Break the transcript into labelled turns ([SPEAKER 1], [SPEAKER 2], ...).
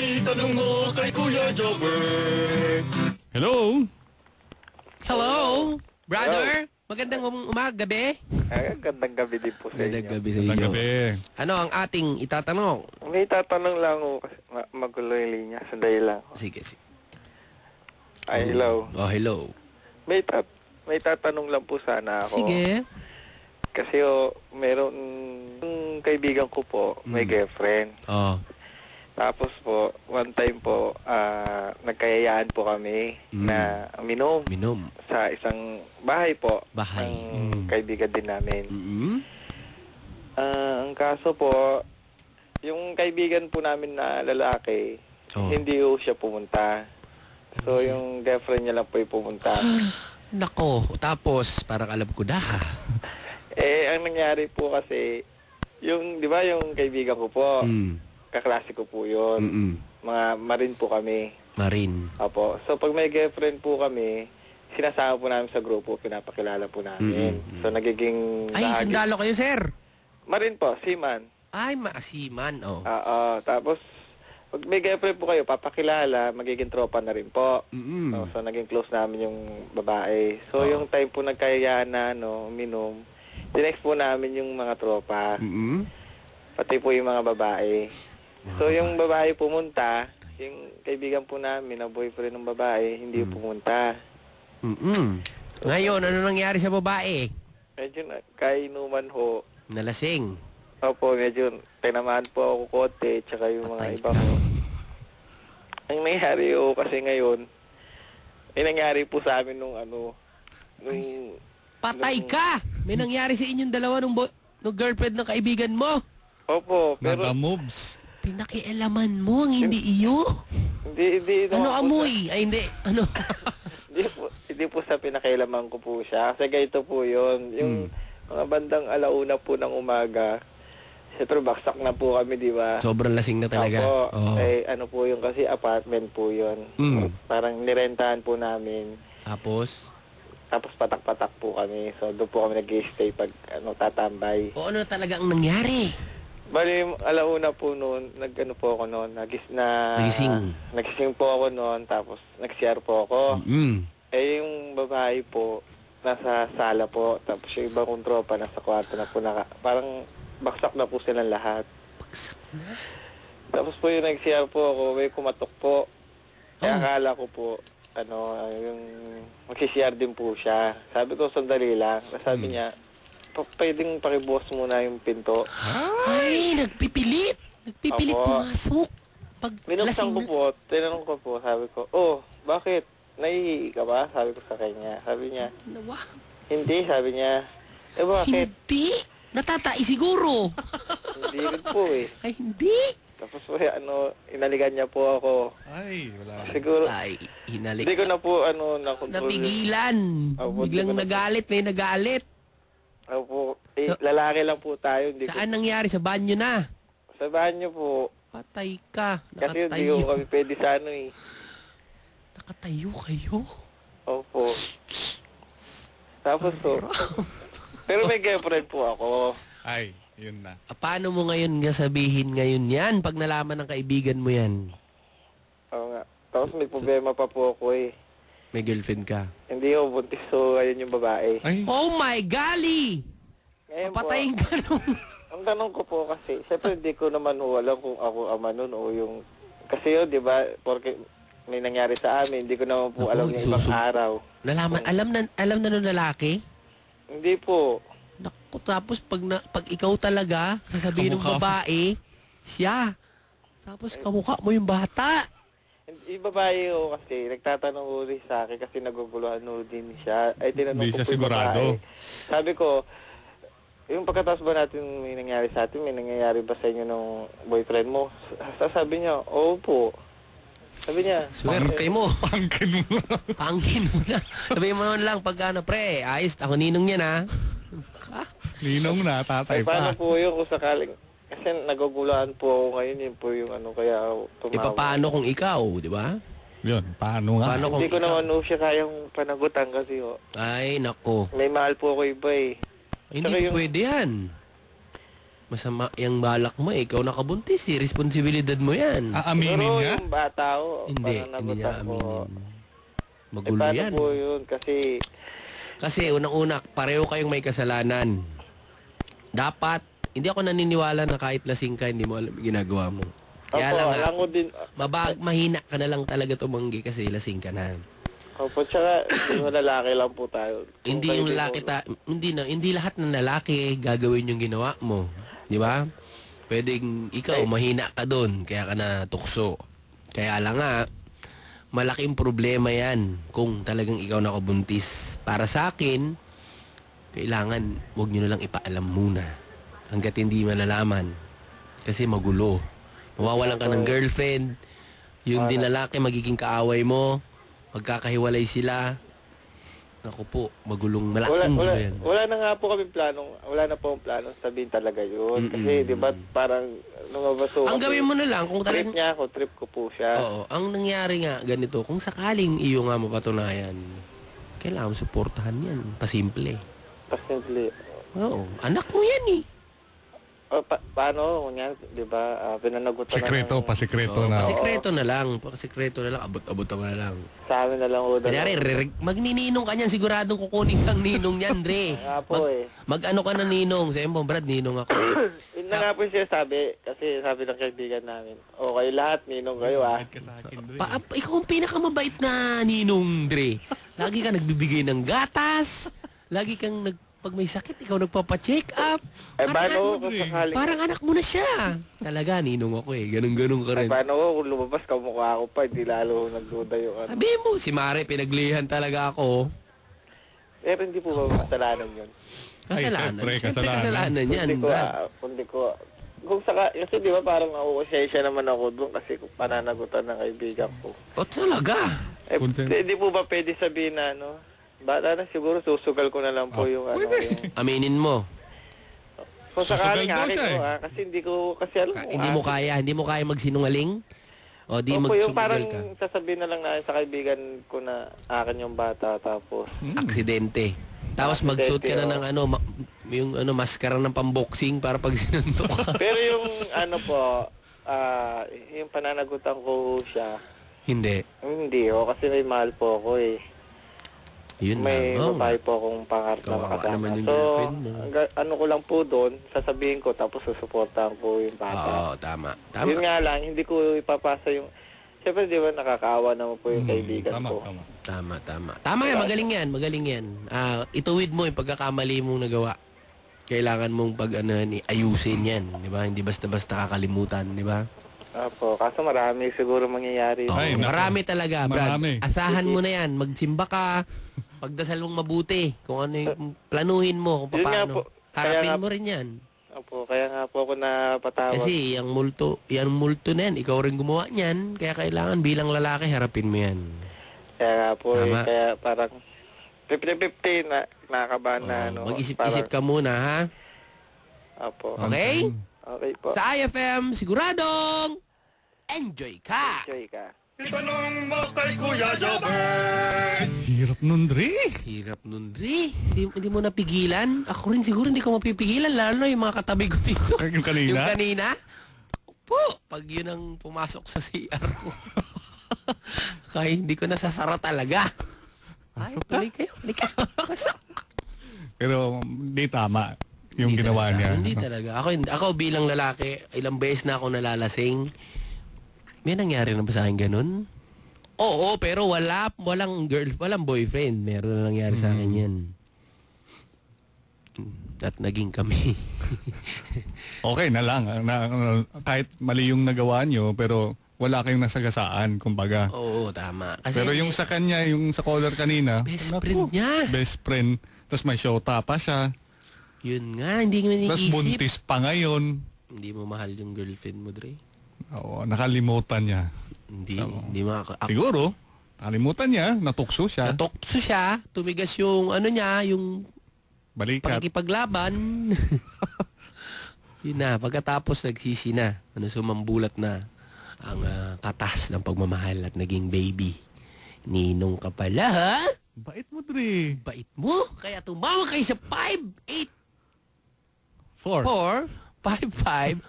[SPEAKER 1] Itanong mo kay Kuya Jobber. Hello?
[SPEAKER 2] Hello, brother. Magandang gabi.
[SPEAKER 3] Gandang gabi din po sa
[SPEAKER 2] Magandang
[SPEAKER 3] inyo.
[SPEAKER 2] gabi sa
[SPEAKER 1] Magandang
[SPEAKER 2] inyo.
[SPEAKER 1] gabi.
[SPEAKER 2] Ano ang ating itatanong?
[SPEAKER 3] May tatanong lang ako kasi magulo yung linya. Sandali lang.
[SPEAKER 2] Sige, sige.
[SPEAKER 3] Ay, hello.
[SPEAKER 2] Oh, hello.
[SPEAKER 3] May tatanong lang po sana ako.
[SPEAKER 2] Sige.
[SPEAKER 3] Kasi meron yung kaibigan ko po, may girlfriend.
[SPEAKER 2] Oh.
[SPEAKER 3] Tapos po, one time po, nagkayayaan po kami na minom
[SPEAKER 2] Minom.
[SPEAKER 3] sa isang bahay po.
[SPEAKER 2] Bahay.
[SPEAKER 3] Ng kaibigan din namin.
[SPEAKER 2] Mm-hmm.
[SPEAKER 3] Ang kaso po, yung kaibigan po namin na lalaki, hindi po siya pumunta. So, yung girlfriend niya lang po yung pumunta.
[SPEAKER 2] Nako. Tapos, parang alam ko na.
[SPEAKER 3] Ang nangyari po kasi, yung, di ba yung kaibigan ko po, kaklase ko po yun. Mga marin po kami.
[SPEAKER 2] Marin.
[SPEAKER 3] Opo. So, pag may girlfriend po kami, sinasama po namin sa grupo, pinapakilala po namin. So, nagiging...
[SPEAKER 2] Ay, sundalo kayo, sir.
[SPEAKER 3] Marin po, seaman.
[SPEAKER 2] Ay, maasiman. Oh.
[SPEAKER 3] Oo. Tapos, pag may girlfriend po kayo, papakilala, magiging tropa na rin po. So, naging close namin yung babae. So, yung time po nagkayayaan na, minom, tinext po namin yung mga tropa. Pati po yung mga babae. So, yung babae pumunta, yung kaibigan po namin na boyfriend ng babae, hindi pumunta.
[SPEAKER 2] Ngayon, ano nangyari sa babae?
[SPEAKER 3] Medyo kainuman ho.
[SPEAKER 2] Nalasing.
[SPEAKER 3] Opo, medyo tinamaan po ako kote, tsaka yung mga iba ko. Ang nangyari ho kasi ngayon, may nangyari po sa amin nung
[SPEAKER 2] Patay ka! May nangyari sa inyong dalawa nung girlfriend ng kaibigan mo.
[SPEAKER 3] Opo, pero...
[SPEAKER 1] Naka-moves.
[SPEAKER 2] Pinakialaman mo ang hindi iyo.
[SPEAKER 3] Hindi.
[SPEAKER 2] Ano amoy? Ay, hindi. Ano?
[SPEAKER 3] Hindi po sa pinakailaman ko po siya. Kasi ganito po yun. Yung mga bandang alauna po ng umaga, siyempre baksak na po kami, di ba?
[SPEAKER 2] Sobrang lasing na talaga.
[SPEAKER 3] Opo.
[SPEAKER 2] Oh.
[SPEAKER 3] Ano po yung kasi apartment po yun. Parang nirentahan po namin.
[SPEAKER 2] Tapos
[SPEAKER 3] Patak-patak po kami. So doon po kami nag-stay pag tatambay.
[SPEAKER 2] o ano talaga ang nangyari?
[SPEAKER 3] Bali, alauna po noon, po ako noon,
[SPEAKER 2] Nagising.
[SPEAKER 3] Nagising po ako noon, tapos nag-share po ako. Yung babae po, nasa sala po, tapos yung ibang kong tropa, nasa kwarto na po, parang baksak na po silang lahat.
[SPEAKER 2] Baksak na?
[SPEAKER 3] Tapos po yung nag-share po ako, may kumatok po. Kaya akala ko po, yung mag-share din po siya. Sabi ko, sandali lang. Sabi niya, pwedeng pakibukas muna yung pinto.
[SPEAKER 2] Ay, nagpipilit. Nagpipilit
[SPEAKER 3] Opo.
[SPEAKER 2] pumasok. Pag
[SPEAKER 3] Binuksan ko
[SPEAKER 2] lasing na.
[SPEAKER 3] po, tinanong ko po, sabi ko, bakit? Naihihi ka ba? Sabi ko sa kanya. Sabi niya,
[SPEAKER 2] Nawa.
[SPEAKER 3] hindi, sabi niya. Bakit?
[SPEAKER 2] Hindi. Natatai siguro.
[SPEAKER 3] Hindi rin po eh.
[SPEAKER 2] Ay, hindi.
[SPEAKER 3] Tapos po, inaligan niya po ako.
[SPEAKER 1] Ay, wala.
[SPEAKER 3] Siguro,
[SPEAKER 2] Ay, hinalik.
[SPEAKER 3] hindi ko na po, nakontrol.
[SPEAKER 2] Napigilan.
[SPEAKER 3] Opo,
[SPEAKER 2] Biglang
[SPEAKER 3] hindi ko na-
[SPEAKER 2] nagalit. May nagalit.
[SPEAKER 3] Opo,
[SPEAKER 2] So-
[SPEAKER 3] lalaki lang po tayo. Hindi
[SPEAKER 2] Saan nangyari? Sa banyo na.
[SPEAKER 3] Sa banyo po.
[SPEAKER 2] Patay ka.
[SPEAKER 3] Kasi hindi
[SPEAKER 2] Nakatayo.
[SPEAKER 3] ko kami pwede sa eh.
[SPEAKER 2] Nakatayo kayo.
[SPEAKER 3] Opo. Tapos po. Pero may girlfriend po ako.
[SPEAKER 1] Ay, yun na.
[SPEAKER 2] Paano mo ngayon nga sabihin ngayon yan pag nalaman ng kaibigan mo yan?
[SPEAKER 3] Oo nga. Tapos may problema pa po ako eh.
[SPEAKER 2] May girlfriend ka.
[SPEAKER 3] Hindi ako buntis, so ayun yung babae.
[SPEAKER 1] Ay,
[SPEAKER 2] Oh my golly!
[SPEAKER 3] Ngayon
[SPEAKER 2] Papatayin
[SPEAKER 3] po,
[SPEAKER 2] ka nung...
[SPEAKER 3] ang tanong ko po kasi, syempre hindi ko naman alam kung ako ama nun o yung... Kasi yun, di ba, porque may nangyari sa amin, hindi ko naman po
[SPEAKER 2] Naku,
[SPEAKER 3] alam yung ibang araw.
[SPEAKER 2] Nalaman, alam na nung lalaki?
[SPEAKER 3] Hindi po.
[SPEAKER 2] Naku, tapos pag ikaw talaga, sasabihin ng
[SPEAKER 1] Kamukha mo.
[SPEAKER 2] babae, siya. Tapos kamukha mo yung bata.
[SPEAKER 3] Yung babae ko kasi, nagtatanong ko rin sa akin kasi naguguluhan no din siya. Ay, tinanong
[SPEAKER 1] Hindi
[SPEAKER 3] ko
[SPEAKER 1] siya
[SPEAKER 3] po yung
[SPEAKER 1] sigurado.
[SPEAKER 3] babae. Sabi ko, yung pagkatapos ba natin may nangyari sa atin, may nangyayari ba sa inyo ng boyfriend mo? Sabi niya, oo po. Sabi niya,
[SPEAKER 2] Swerte mo.
[SPEAKER 1] pangkin mo.
[SPEAKER 2] Pangkin mo na. Sabihin mo naman lang pag pre, ayos, ako ninong yan ha.
[SPEAKER 1] Ninong na, tatay
[SPEAKER 3] paano
[SPEAKER 1] pa.
[SPEAKER 3] po yun kung sakaling, kasi naguguluhan po ako ngayon, yun po yung kaya ako tumawag.
[SPEAKER 2] Paano kung ikaw, di ba?
[SPEAKER 1] Yun, paano nga?
[SPEAKER 2] Paano kung
[SPEAKER 3] Hindi ko
[SPEAKER 2] ikaw?
[SPEAKER 3] naman siya kayang panagutan kasi
[SPEAKER 2] Ay, nako.
[SPEAKER 3] may mahal po ako iba eh.
[SPEAKER 2] Ay,
[SPEAKER 3] Saka
[SPEAKER 2] hindi
[SPEAKER 3] yung-
[SPEAKER 2] pwede yan. Masama yung balak mo eh. Ikaw nakabuntis eh. Responsibilidad mo yan.
[SPEAKER 4] Aaminin
[SPEAKER 3] Pero
[SPEAKER 4] niya?
[SPEAKER 3] yung bata ko,
[SPEAKER 2] Hindi niya
[SPEAKER 3] pananagutan ko.
[SPEAKER 2] aminin. Magulo
[SPEAKER 3] Paano
[SPEAKER 2] yan.
[SPEAKER 3] po yun?
[SPEAKER 2] Kasi unang-una, pareho kayong may kasalanan. Dapat, hindi ako naniniwala na kahit lasing ka, hindi mo alam yung ginagawa mo. Kaya
[SPEAKER 3] Opo,
[SPEAKER 2] lang
[SPEAKER 3] alam ko din.
[SPEAKER 2] mahina ka na lang talaga tumanggi kasi lasing ka na.
[SPEAKER 3] Opo, tsaka hindi mo lalaki lang po tayo.
[SPEAKER 2] Hindi yung lalaki hindi lahat ng lalaki gagawin yung ginawa mo, 'di ba? Pwedeng ikaw mahina ka doon kaya ka na tukso. Kaya lang nga malaking problema 'yan kung talagang ikaw nakabuntis. Para sa akin, kailangan wag niyo na lang ipaalam muna hangga't hindi malalaman kasi magulo. Mawawalan ka ng girlfriend, yun din lalaki magiging kaaway mo, magkakahiwalay sila. Naku po, malaking gulo yan.
[SPEAKER 3] Wala na nga po kami wala na po ang plano sabihin talaga yun. Kasi di ba parang lumabas po.
[SPEAKER 2] Ang gawin mo na lang, kung
[SPEAKER 3] trip niya ako, trip ko po siya.
[SPEAKER 2] Oo, ang nangyari nga ganito, kung sakaling iyo nga mapatunayan, kailangan suportahan yan, pasimple.
[SPEAKER 3] Pasimple.
[SPEAKER 2] Oo, anak mo yan eh.
[SPEAKER 3] Paano, kunya, di ba, pinanagutan
[SPEAKER 4] Sekreto,
[SPEAKER 3] na
[SPEAKER 4] pasikreto na.
[SPEAKER 2] Pasikreto na lang, abot-abot mo na lang.
[SPEAKER 3] sa amin na lang.
[SPEAKER 2] Kanyari, magnininong ka niyan, siguradong kukunin kang ninong niyan, Dre.
[SPEAKER 3] Nga po
[SPEAKER 2] Mag-ano ka na ninong, sabi mo, Brad, ninong ako.
[SPEAKER 3] Yun na nga po siya sabi, kasi sabi ng kaibigan namin, okay lahat, ninong kayo
[SPEAKER 2] Ikaw ang pinakamabait na ninong, Dre. Lagi ka nagbibigay ng gatas, lagi kang pag may sakit, ikaw nagpapacheck up.
[SPEAKER 3] Paano kung sakaling...
[SPEAKER 2] Parang anak mo na siya. Talaga, ninong ako eh. Ganun-ganun ka rin.
[SPEAKER 3] Paano kung lumabas kamukha ako pa, hindi lalo nagduda yung ano.
[SPEAKER 2] Sabi mo, si Mare, pinaglihan talaga ako.
[SPEAKER 3] Pero hindi po ba kasalanan yun?
[SPEAKER 2] Kasalanan.
[SPEAKER 4] Ay,
[SPEAKER 2] Siyempre,
[SPEAKER 4] kasalanan.
[SPEAKER 2] kasalanan yan,
[SPEAKER 3] Hindi ko,
[SPEAKER 2] Brad.
[SPEAKER 3] kung kasi di ba parang nauusensya naman ako doon kasi kung pananagutan ng kaibigan ko.
[SPEAKER 2] O talaga.
[SPEAKER 3] Hindi po ba pwede sabihin na bata na siguro susugal ko na lang po yung yung...
[SPEAKER 2] Aminin mo.
[SPEAKER 3] Kung sakaling
[SPEAKER 4] Susugal daw
[SPEAKER 3] akin
[SPEAKER 4] siya
[SPEAKER 3] ko kasi alam mo.
[SPEAKER 2] Hindi mo kaya magsinungaling? O di
[SPEAKER 3] Opo, yung parang
[SPEAKER 2] magsugal ka?
[SPEAKER 3] sasabihin na lang na sa kaibigan ko na akin yung bata tapos
[SPEAKER 2] Aksidente. Tapos magsuot ka na ng yung maskara ng pamboxing para pag sinuntok ka.
[SPEAKER 3] Pero yung yung pananagutan ko siya,
[SPEAKER 2] Hindi.
[SPEAKER 3] hindi kasi may mahal po ako eh.
[SPEAKER 2] Yun
[SPEAKER 3] May
[SPEAKER 2] lang.
[SPEAKER 3] babae po akong pangarap na
[SPEAKER 2] Kawawa
[SPEAKER 3] makasama.
[SPEAKER 2] naman yung
[SPEAKER 3] So,
[SPEAKER 2] girlfriend mo.
[SPEAKER 3] ano ko lang po doon, sasabihin ko tapos susuportahan ko yung bata.
[SPEAKER 2] Oo, tama.
[SPEAKER 3] Yun nga lang, hindi ko ipapasa yung... Siyempre, di ba, nakakaawa naman po yung kaibigan ko.
[SPEAKER 4] Tama.
[SPEAKER 2] Tama yan, magaling yan. Ituwid mo yung pagkakamali mong nagawa. Kailangan mong ayusin yan, di ba? Hindi basta-basta kakalimutan, di ba?
[SPEAKER 3] Opo, kaso marami siguro mangyayari.
[SPEAKER 2] Oo,
[SPEAKER 4] Ay, naku.
[SPEAKER 2] marami talaga, Brad.
[SPEAKER 4] Marami.
[SPEAKER 2] Asahan mo na yan, magsimba ka, pagdasal mong mabuti, kung ano yung planuhin mo, kung
[SPEAKER 3] Yun nga
[SPEAKER 2] paano.
[SPEAKER 3] po.
[SPEAKER 2] Harapin
[SPEAKER 3] Kaya
[SPEAKER 2] mo rin yan.
[SPEAKER 3] Opo, kaya nga po ako napatawag.
[SPEAKER 2] Kasi yung multo na yan, ikaw rin gumawa niyan, kaya kailangan bilang lalaki, harapin mo yan.
[SPEAKER 3] Kaya nga po,
[SPEAKER 2] Tama.
[SPEAKER 3] kaya parang 50-50 na nakakabahan na
[SPEAKER 2] Mag-isip-isip ka muna, ha?
[SPEAKER 3] Opo.
[SPEAKER 2] Okay?
[SPEAKER 3] Okay po.
[SPEAKER 2] Sa IFM, siguradong enjoy ka!
[SPEAKER 3] Enjoy ka.
[SPEAKER 1] Itanong mo kay Kuya Jobber.
[SPEAKER 4] Hirap nun, Dre.
[SPEAKER 2] Hirap nun, Dre. Hindi mo napigilan. Ako rin siguro hindi ko mapipigilan, lalo na yung mga katabi ko dito.
[SPEAKER 4] Yung kanina?
[SPEAKER 2] Yung kanina? Po, pag yun ang pumasok sa CR ko. Kaya hindi ko nasasara talaga. Ay, tuloy kayo. Halika. Pasok.
[SPEAKER 4] Pero di tama yung
[SPEAKER 2] Hindi
[SPEAKER 4] ginawa
[SPEAKER 2] talaga,
[SPEAKER 4] niya.
[SPEAKER 2] Hindi talaga. Ako bilang lalaki, ilang beses na ako nalalasing. May nangyari na ba sa akin ganun? Oo, pero walang boyfriend. Meron na nangyari sa akin yan. At naging kami.
[SPEAKER 4] Okay na lang. Kahit mali yung nagawa nyo, pero wala kayong nasagasaan, kumbaga.
[SPEAKER 2] Oo, tama. Kasi
[SPEAKER 4] Pero yung sa kanya, yung sa caller kanina,
[SPEAKER 2] best
[SPEAKER 4] naku,
[SPEAKER 2] friend niya.
[SPEAKER 4] Best friend. Tapos may shota pa siya.
[SPEAKER 2] Yun nga, hindi mo
[SPEAKER 4] Tapos
[SPEAKER 2] naiisip.
[SPEAKER 4] buntis pa ngayon.
[SPEAKER 2] Hindi mo mahal yung girlfriend mo, Dre.
[SPEAKER 4] Oo, nakalimutan niya.
[SPEAKER 2] Hindi
[SPEAKER 4] Siguro, nakalimutan niya, natukso siya.
[SPEAKER 2] Natokso siya, tumigas yung yung
[SPEAKER 4] Balikat.
[SPEAKER 2] pakikipaglaban. Yun na, pagkatapos nagsisi na, sumambulat na ang katas ng pagmamahal at naging baby. Ninong ka pala, ha?
[SPEAKER 4] Bait mo, Dre.
[SPEAKER 2] Bait mo, kaya tumawag kayo sa
[SPEAKER 4] 4.
[SPEAKER 2] 55